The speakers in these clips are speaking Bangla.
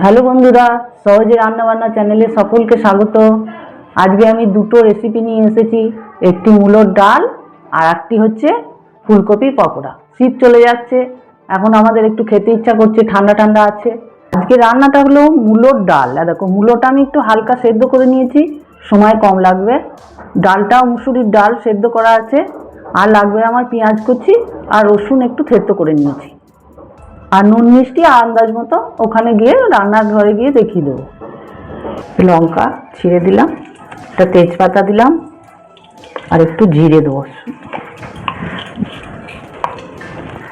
হ্যালো বন্ধুরা, সহজে রান্নাবান্না চ্যানেলে সকলকে স্বাগত। আজকে আমি দুটো রেসিপি নিয়ে এসেছি, একটি মূলোর ডাল আর একটি হচ্ছে ফুলকপির পকোড়া। শীত চলে যাচ্ছে, এখন আমাদের একটু খেতে ইচ্ছা করছে, ঠান্ডা ঠান্ডা আছে। আজকে রান্নাটা হলো মূলোর ডাল। দেখো, মূলোটা আমি একটু হালকা সেদ্ধ করে নিয়েছি, সময় কম লাগবে। ডালটাও মুসুরির ডাল, সেদ্ধ করা আছে। আর লাগবে আমার পেঁয়াজ কুচি আর রসুন একটু থেতো করে নিয়েছি, আর নুন মিষ্টি আন্দাজ মতো ওখানে গিয়ে রান্নার ঘরে গিয়ে দেখিয়ে দেবো। লঙ্কা ছিঁড়ে দিলাম, একটা তেজপাতা দিলাম, আর একটু জিরে দেবো,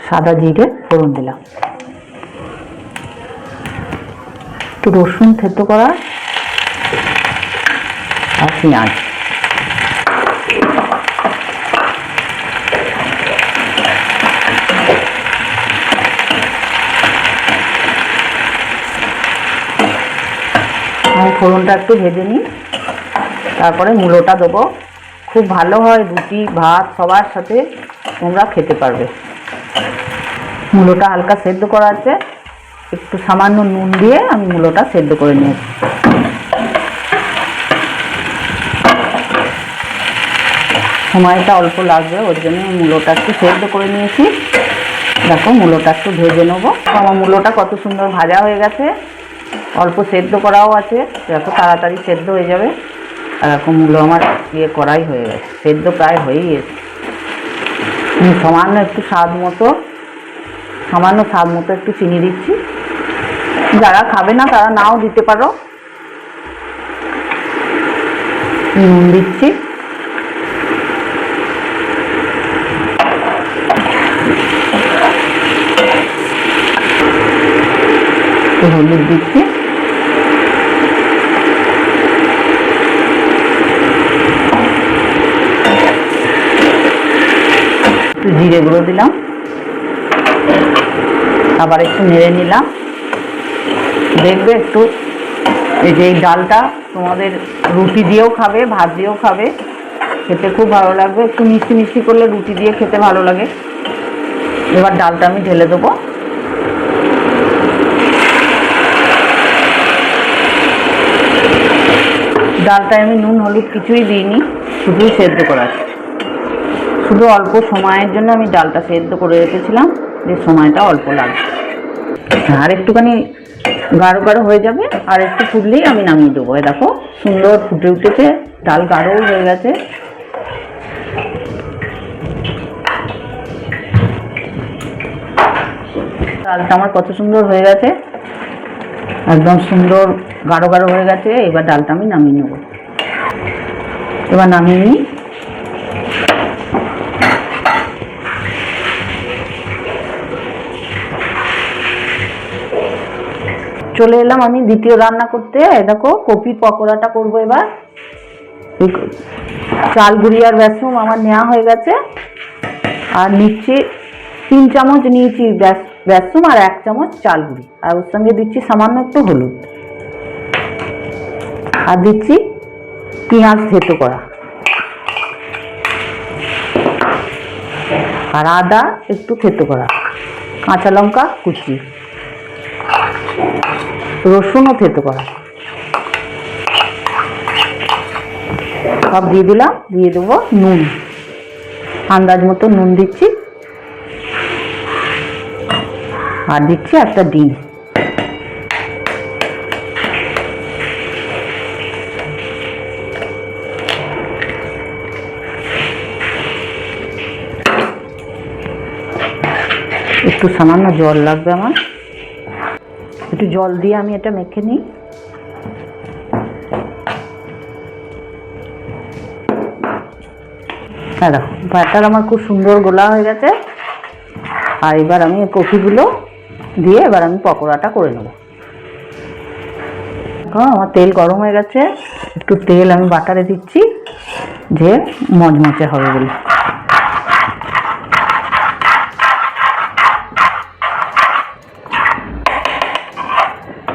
সাদা জিরে ফোড়ন দিলাম, একটু রসুন থেতো করা আর পেঁয়াজ। আমি ফোড়নটা একটু ভেজে নিই, তারপরে মূলোটা দেবো। খুব ভালো হয়, রুটি ভাত সবার সাথে তোমরা খেতে পারবে। মূলোটা হালকা সেদ্ধ করা আছে, একটু সামান্য নুন দিয়ে আমি মূলোটা সেদ্ধ করে নিয়েছি। সময়টা অল্প লাগবে, ওর জন্য মূলোটা একটু সেদ্ধ করে নিয়েছি। দেখো, মূলোটা একটু ভেজে নেবো। আমার মূলোটা কত সুন্দর ভাজা হয়ে গেছে, অল্প সেদ্ধ করাও আছে, দেখো তাড়াতাড়ি সেদ্ধ হয়ে যাবে। আর এখন মূলো আমার করাই হয়ে গেছে, সেদ্ধ প্রায় হয়েই গেছে। সামান্য স্বাদ মতো একটু চিনি দিচ্ছি। যারা খাবে না তারা নাও দিতে পারো। নুন দিচ্ছি, হলুদ দিচ্ছি, একটু জিরে গুঁড়ো দিলাম, আবার একটু নেড়ে নিলাম। দেখবে একটু এই ডালটা তোমাদের রুটি দিয়েও খাবে, ভাত দিয়েও খাবে, খেতে খুব ভালো লাগবে। একটু মিষ্টি মিষ্টি করলে রুটি দিয়ে খেতে ভালো লাগে। এবার ডালটা আমি ঢেলে দেবো। ডালটায় আমি নুন হলুদ কিছুই দিইনি, শুধুই সেদ্ধ করা আছে। শুধু অল্প সময়ের জন্য আমি ডালটা সেদ্ধ করে রেখেছিলাম, যে সময়টা অল্প লাগবে। আর একটুখানি গাঢ় গাঢ় হয়ে যাবে, আর একটু ফুটলেই আমি নামিয়ে দেবো। দেখো সুন্দর ফুটে উঠেছে, ডাল গাঢ়ও হয়ে গেছে। ডালটা আমার কত সুন্দর হয়ে গেছে, একদম সুন্দর গাঢ় গাঢ় হয়ে গেছে। এবার ডালটা আমি নামিয়ে নেব। এবার নামিয়ে নিই। চলে এলাম আমি দ্বিতীয় রান্না করতে। দেখো, কপির পকোড়াটা করবো এবার। চাল গুঁড়ি আর বেসন আমার নেওয়া হয়ে গেছে, আর নিচ্ছি 3 চামচ নিয়েছি বেসন আর 1 চামচ চাল গুঁড়ি, আর ওর সঙ্গে দিচ্ছি সামান্য একটু হলুদ, আর দিচ্ছি পেঁয়াজ থেতো করা, আর আদা একটু থেতো করা, কাঁচা লঙ্কা কুচি, রসুনও থেতো করা, সব দিয়ে দিলাম। দিয়ে দেবো নুন, আন্দাজ মতো নুন দিচ্ছি, আর দিচ্ছি একটা ডিম। একটু সামান্য জল লাগবে আমার, একটু জল দিয়ে আমি এটা মেখে নিই। হ্যাঁ, দেখো ব্যাটার আমার খুব সুন্দর গোলা হয়ে গেছে। আর এবার আমি কপিগুলো দিয়ে এবার আমি পকোড়াটা করে নেব। আমার তেল গরম হয়ে গেছে, একটু তেল আমি বাটারে দিচ্ছি, যে মচমচে হবে বলে।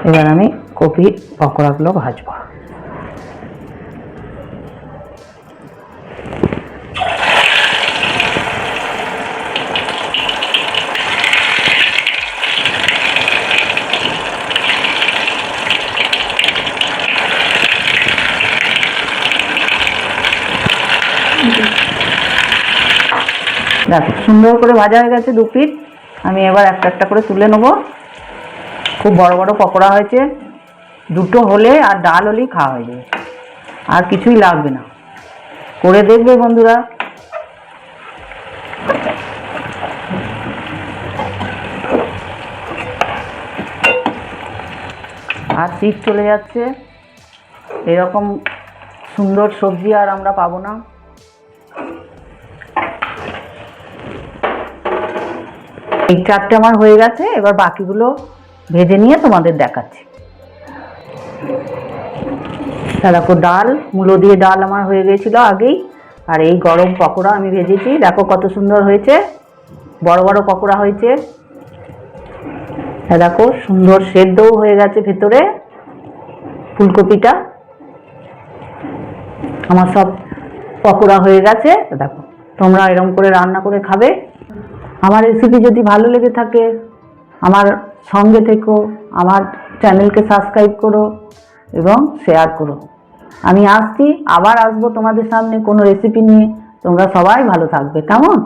এবার আমি কপি পকোড়াগুলো ভাজবো। দেখো সুন্দর করে ভাজা হয়ে গেছে 2 পিঠ। আমি এবার একটা একটা করে তুলে নেব। খুব বড় বড় পকোড়া হয়েছে, দুটো হলে আর ডাল হলেই খাওয়া হয়ে যাবে, আর কিছুই লাগবে না। করে দেখবে বন্ধুরা। আর শীত চলে যাচ্ছে, এরকম সুন্দর সবজি আর আমরা পাবো না। এই 4টে আমার হয়ে গেছে, এবার বাকিগুলো ভেজে নিয়ে তোমাদের দেখাচ্ছি। দেখো ডাল, মূলো দিয়ে ডাল আমার হয়ে গেছিল আগেই, আর এই গরম পকোড়া আমি ভেজেছি। দেখো কত সুন্দর হয়েছে, বড় বড় পকোড়া হয়েছে। দেখো সুন্দর সেদ্ধও হয়ে গেছে ভেতরে ফুলকপিটা। আমার সব পকোড়া হয়ে গেছে। দেখো তোমরা এরকম করে রান্না করে খাবে। আমার রেসিপি যদি ভালো লেগে থাকে আমার সঙ্গে থেকো, আমার চ্যানেলকে সাবস্ক্রাইব করো এবং শেয়ার করো। আমি আসছি, আবার আসবো তোমাদের সামনে কোনো রেসিপি নিয়ে। তোমরা সবাই ভালো থাকবে, কেমন?